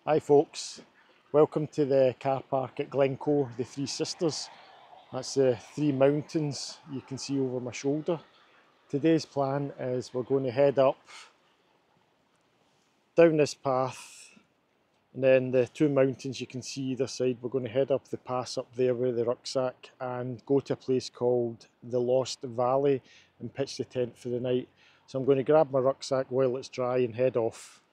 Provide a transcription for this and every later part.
Hi folks, welcome to the car park at Glencoe, the Three Sisters. That's the three mountains you can see over my shoulder. Today's plan is we're going to head up down this path, and then the two mountains you can see either side. We're going to head up the pass up there with the rucksack and go to a place called the Lost Valley and pitch the tent for the night. So I'm going to grab my rucksack while it's dry and head off.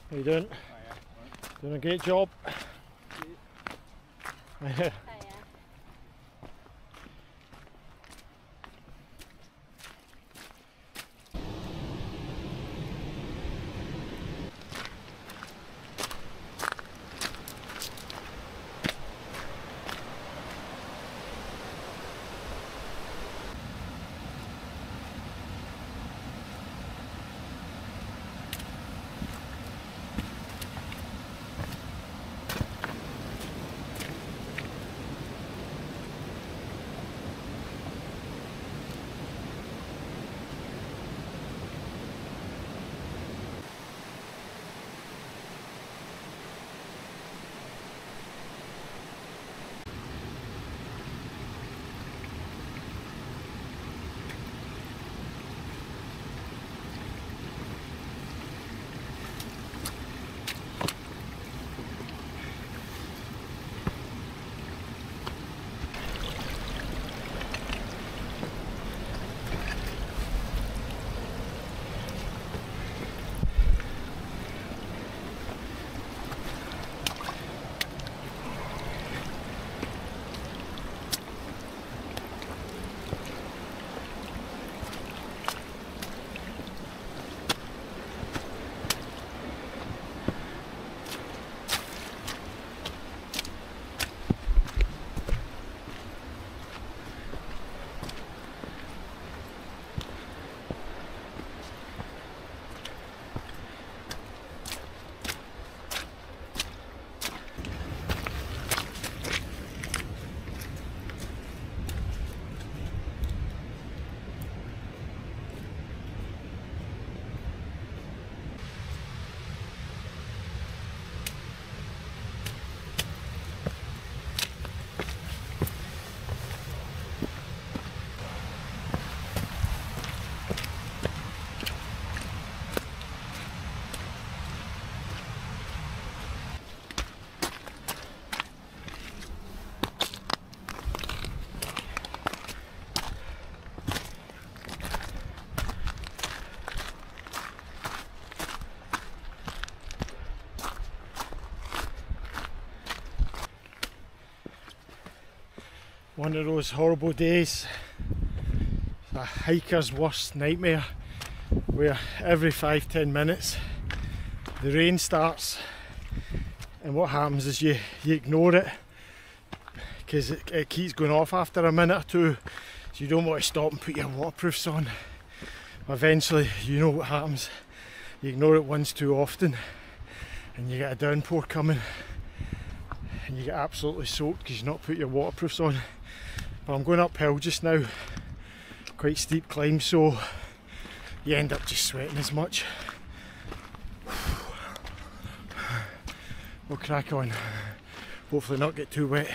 How you doing? Doing a great job. Hiya. One of those horrible days, a hiker's worst nightmare, where every 5-10 minutes the rain starts, and what happens is you ignore it because it keeps going off after a minute or two, so you don't want to stop and put your waterproofs on. Eventually, you know what happens, you ignore it once too often and you get a downpour coming and you get absolutely soaked because you've not put your waterproofs on. But I'm going uphill just now, quite steep climb, so you end up just sweating as much. We'll crack on, hopefully not get too wet.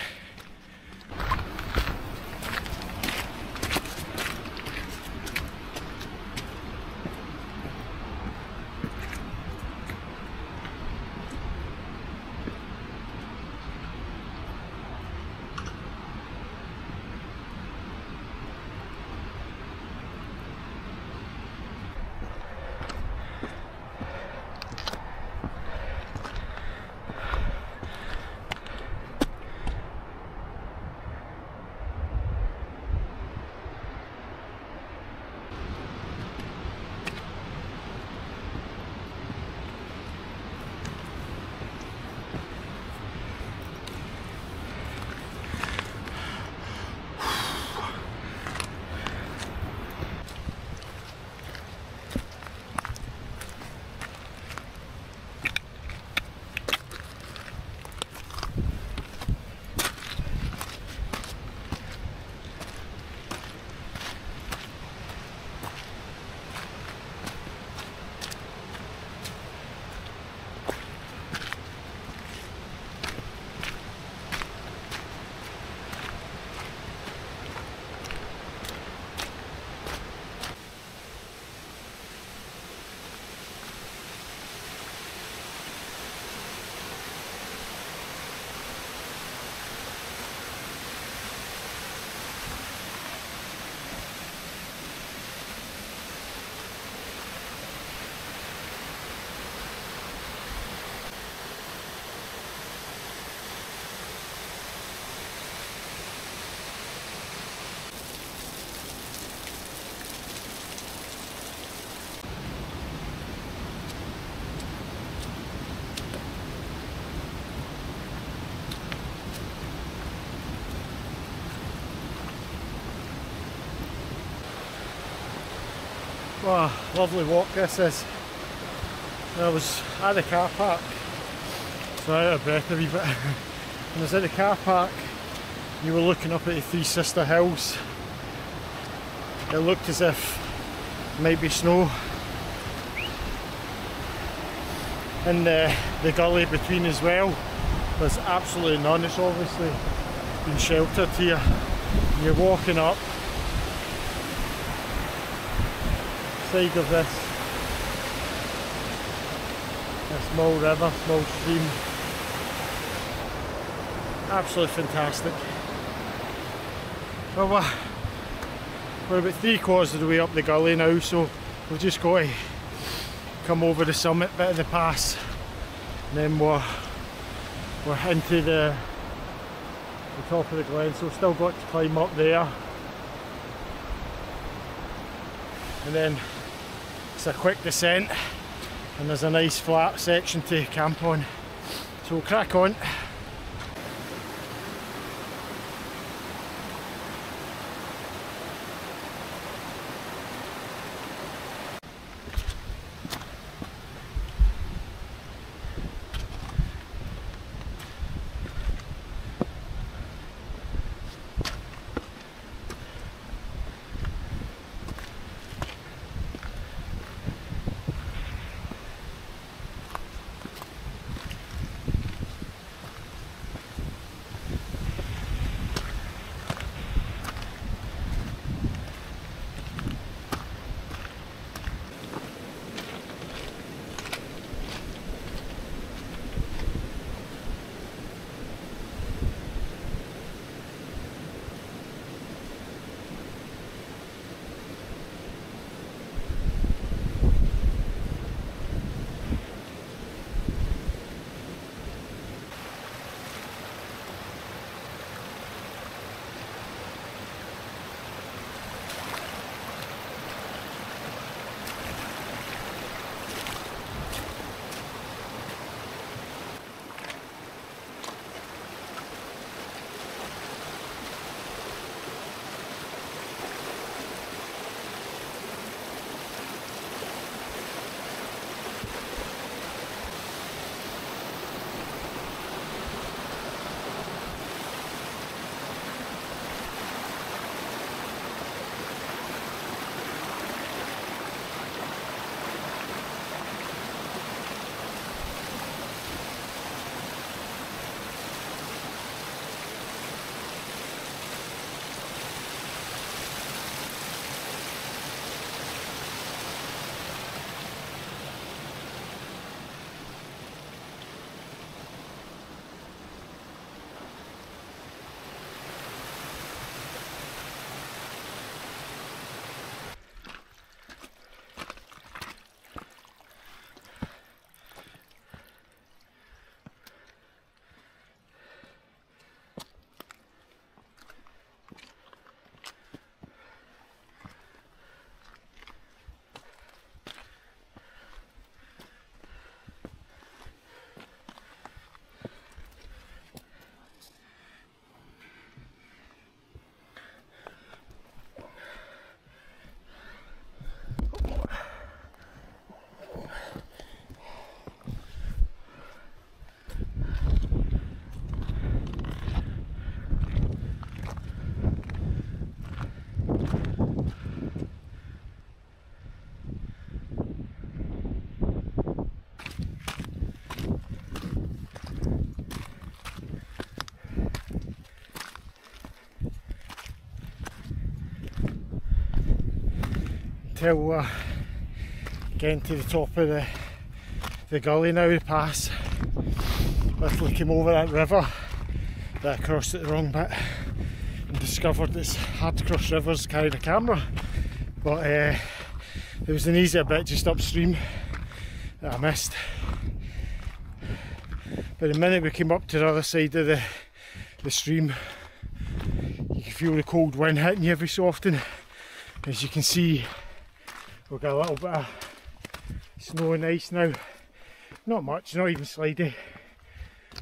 What a lovely walk this is. I was at the car park, so out of breath a wee bit. When I was at the car park, you were looking up at the Three Sister Hills. It looked as if it might be snow. And the gully between as well, there's absolutely none. It's obviously been sheltered here. You're walking up side of this small river, small stream. Absolutely fantastic. Well, we're about 3/4 of the way up the gully now, so we've just got to come over the summit bit of the pass, and then we're into the top of the glen, so we've still got to climb up there, and then it's a quick descent and there's a nice flat section to camp on, so we'll crack on. Till getting to the top of the gully now, the pass. Literally came over that river, but I crossed it the wrong bit and discovered it's hard to cross rivers, carry the camera. But there was an easier bit just upstream that I missed. But the minute we came up to the other side of the stream, you can feel the cold wind hitting you every so often. As you can see, we've got a little bit of snow and ice now. Not much, not even slidey,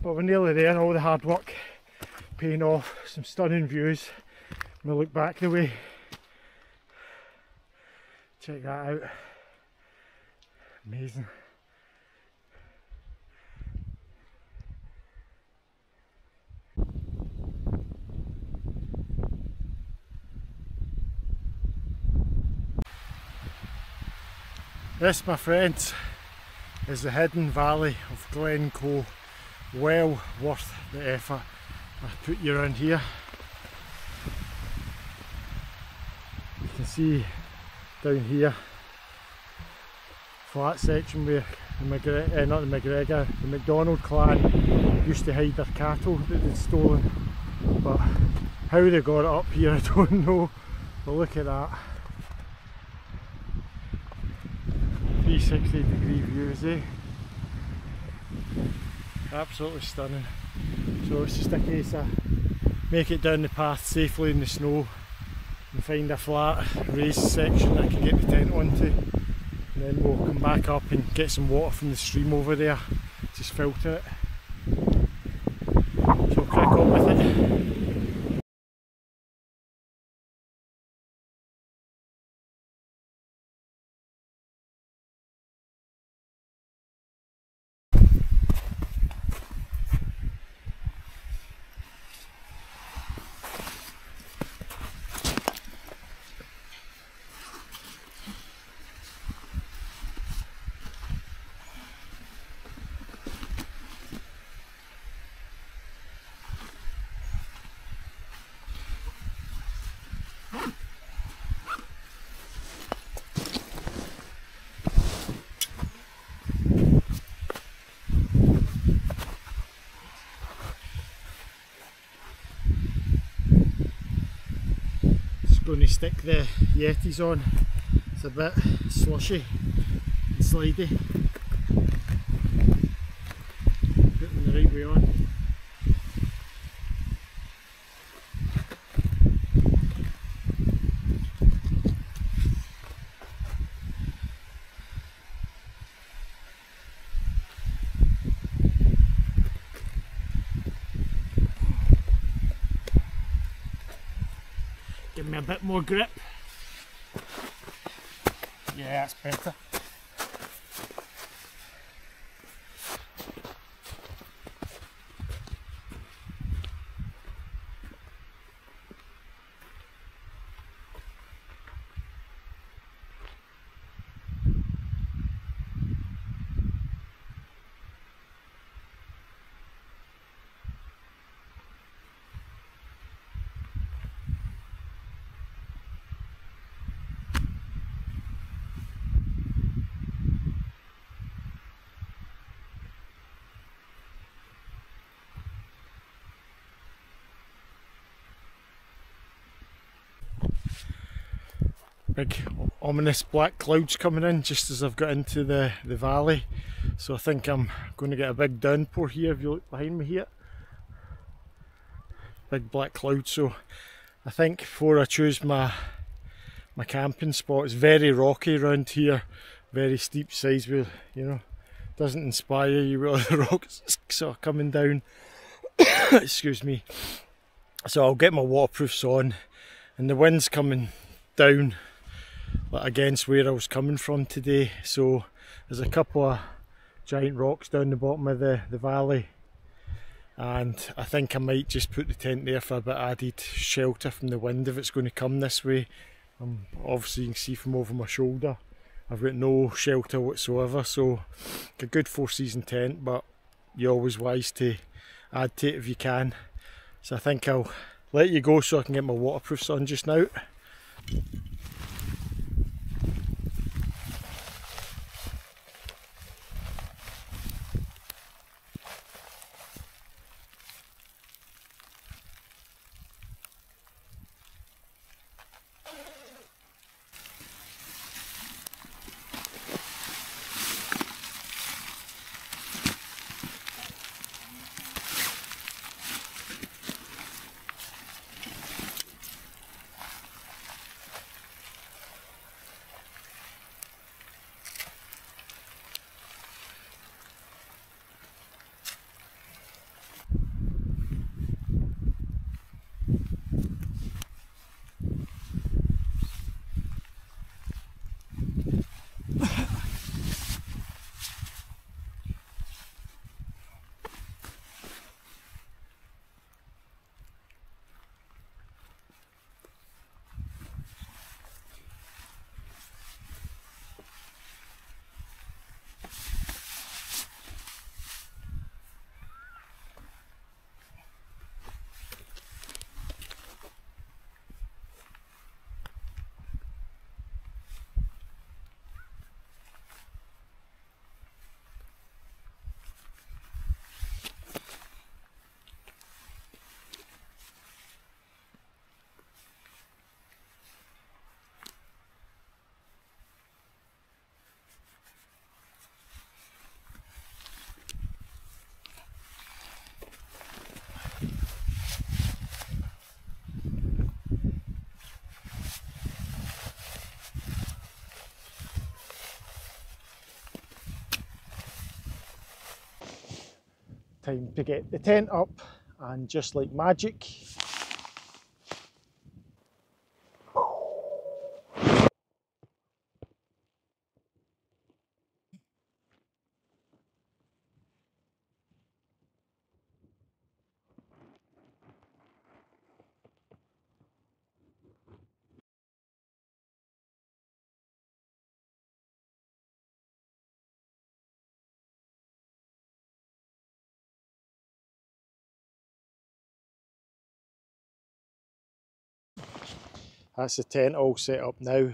but we're nearly there and all the hard work paying off. Some stunning views when we look back the way. Check that out. Amazing. This, my friends, is the hidden valley of Glencoe. Well worth the effort I put you around here. You can see down here, flat section where the MacDonald clan used to hide their cattle that they'd stolen. But how they got it up here I don't know. But look at that. 360-degree views, eh? Absolutely stunning. So it's just a case of make it down the path safely in the snow and find a flat raised section I can get the tent onto, and then we'll come back up and get some water from the stream over there, just filter it. So we'll crack on with it. Going to stick the Yetis on. It's a bit slushy and slidey. Put them the right way on. Give me a bit more grip. Yeah, that's better. Big ominous black clouds coming in just as I've got into the valley, so I think I'm going to get a big downpour here. If you look behind me here, big black clouds. So I think before I choose my camping spot, it's very rocky around here, very steep sides where, you know, doesn't inspire you with all the rocks sort of coming down. Excuse me. So I'll get my waterproofs on, and the wind's coming down against where I was coming from today, so there's a couple of giant rocks down the bottom of the valley, and I think I might just put the tent there for a bit added shelter from the wind if it's going to come this way. Obviously you can see from over my shoulder I've got no shelter whatsoever, so a good 4-season tent, but you're always wise to add to it if you can. So I think I'll let you go so I can get my waterproofs on just now. time to get the tent up, and just like magic, that's the tent all set up now.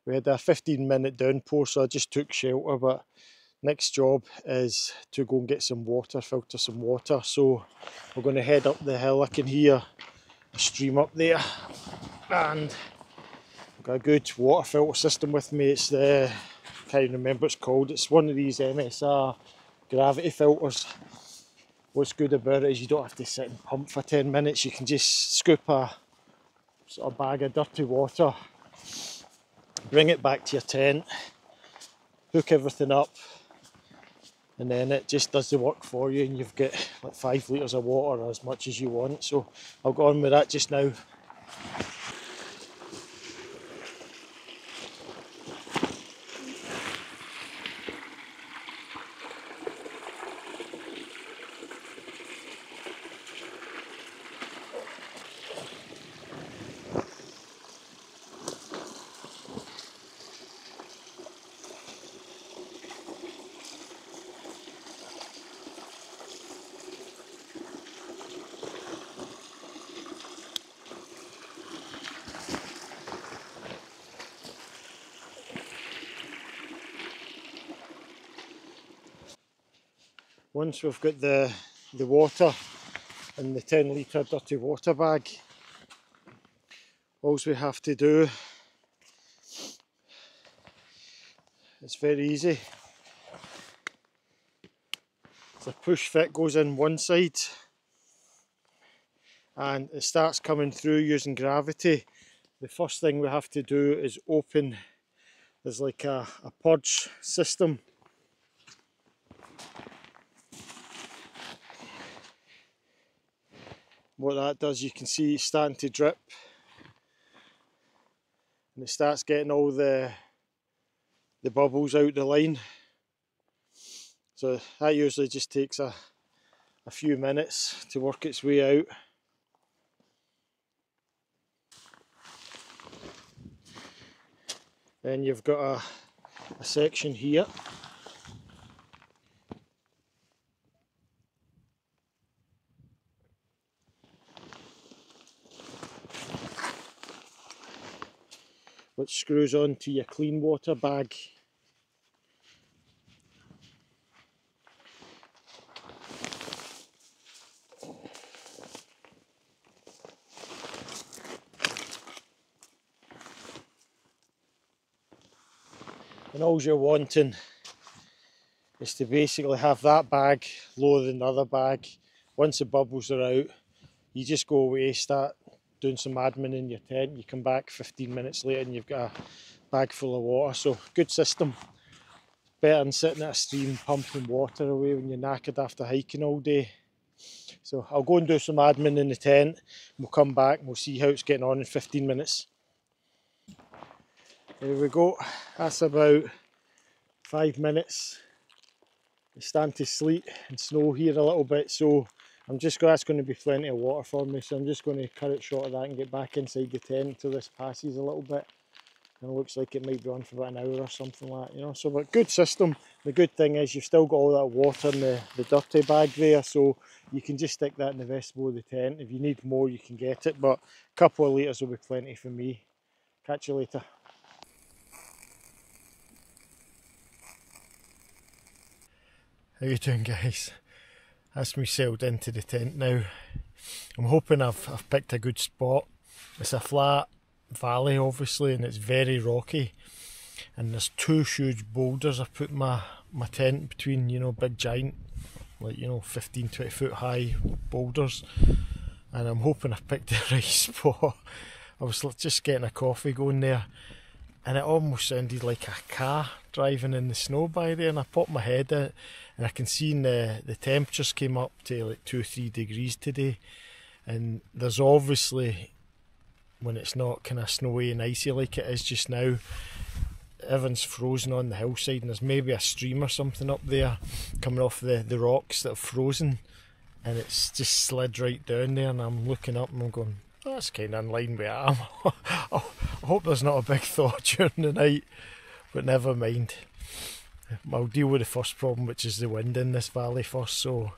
We had a 15-minute downpour, so I just took shelter, but next job is to go and get some water, filter some water. So we're going to head up the hill. I can hear a stream up there, and I've got a good water filter system with me. It's the, I can't even remember what it's called. It's one of these MSR gravity filters. What's good about it is you don't have to sit and pump for 10 minutes. You can just scoop a sort of bag of dirty water, bring it back to your tent, hook everything up, and then it just does the work for you, and you've got like 5 litres of water, or as much as you want. So I'll go on with that just now. Once we've got the water in the 10-litre dirty water bag, all we have to do, it's very easy. The push fit goes in one side and it starts coming through using gravity. The first thing we have to do is open, there's like a purge system. What that does, you can see it's starting to drip, and it starts getting all the bubbles out the line. So that usually just takes a few minutes to work its way out. Then you've got a section here. Which screws onto your clean water bag. And all you're wanting is to basically have that bag lower than the other bag. Once the bubbles are out, you just go away, start doing some admin in your tent. You come back 15 minutes later and you've got a bag full of water. So good system. Better than sitting at a stream pumping water away when you're knackered after hiking all day. So I'll go and do some admin in the tent. We'll come back and we'll see how it's getting on in 15 minutes. There we go. That's about 5 minutes. It's starting to sleet and snow here a little bit, so that's going to be plenty of water for me, so I'm just going to cut it short of that and get back inside the tent until this passes a little bit. And it looks like it might be on for about an hour or something like that, you know. So, but good system. The good thing is you've still got all that water in the dirty bag there, so you can just stick that in the vestibule of the tent. If you need more, you can get it, but a couple of litres will be plenty for me. Catch you later. How you doing, guys? That's me sailed into the tent now. I'm hoping I've picked a good spot. It's a flat valley obviously, and it's very rocky, and there's 2 huge boulders I put my tent between, you know, big giant, like, you know, 15-20 foot high boulders, and I'm hoping I've picked the right spot. I was just getting a coffee going there, and it almost sounded like a car driving in the snow by there, and I popped my head out and I can see the temperatures came up to like 2 or 3 degrees today, and there's obviously, when it's not kind of snowy and icy like it is just now, everything's frozen on the hillside, and there's maybe a stream or something up there coming off the rocks that have frozen, and it's just slid right down there, and I'm looking up and I'm going, oh, that's kind of in line where I am. I hope there's not a big thaw during the night, but never mind. I'll deal with the first problem, which is the wind in this valley first, so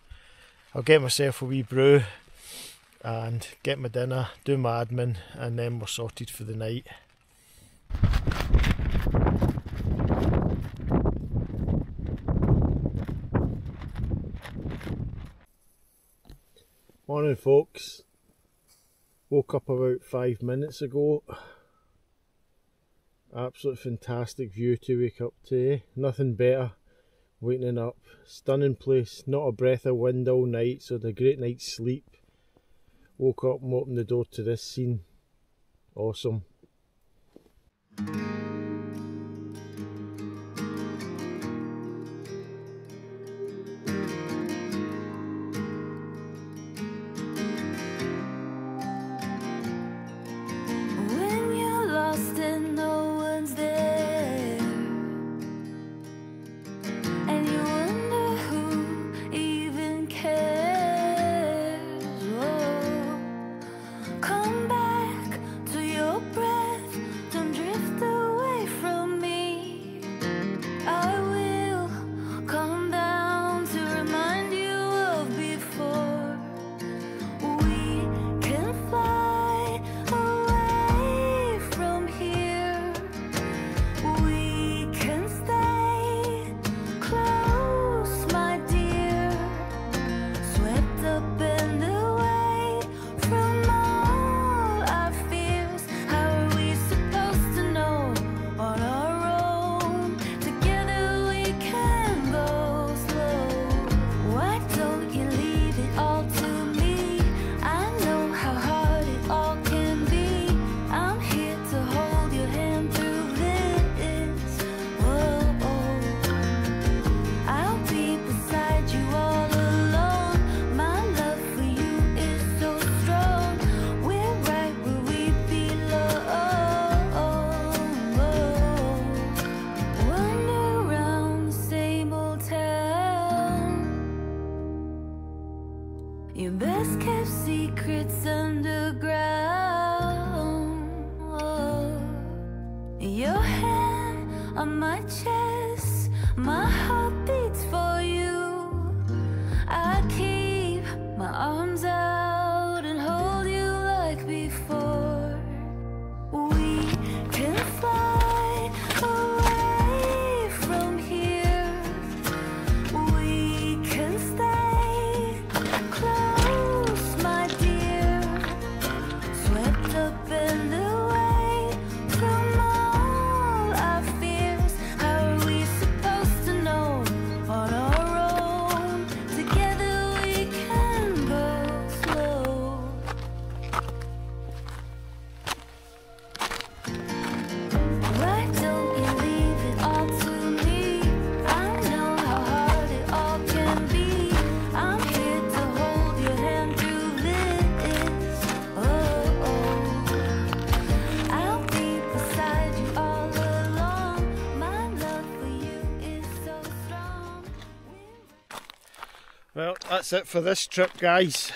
I'll get myself a wee brew and get my dinner, do my admin, and then we're sorted for the night. Morning folks, woke up about 5 minutes ago. Absolute fantastic view to wake up to, nothing better waking up. Stunning place, not a breath of wind all night, so had a great night's sleep. Woke up and opened the door to this scene. Awesome. Your best kept secrets underground. Oh. Your hand on my chest, my heart beats for you. I keep my arms out and hold you like before. We can fly away from here. We can stay close, my dear. Swept up in the way from all our fears. How are we supposed to know on our own? Together we can go slow. Why don't you leave it all to me? I know how hard it all can be. I'm here to hold your hand through this. Oh, oh. I'll be beside you all along. My love for you is so strong. Well, that's it for this trip, guys.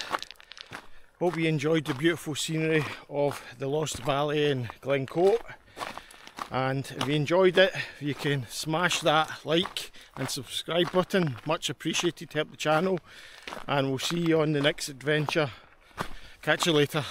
Hope you enjoyed the beautiful scenery of the Lost Valley in Glencoe. And if you enjoyed it, you can smash that like and subscribe button. Much appreciated to help the channel. And we'll see you on the next adventure. Catch you later.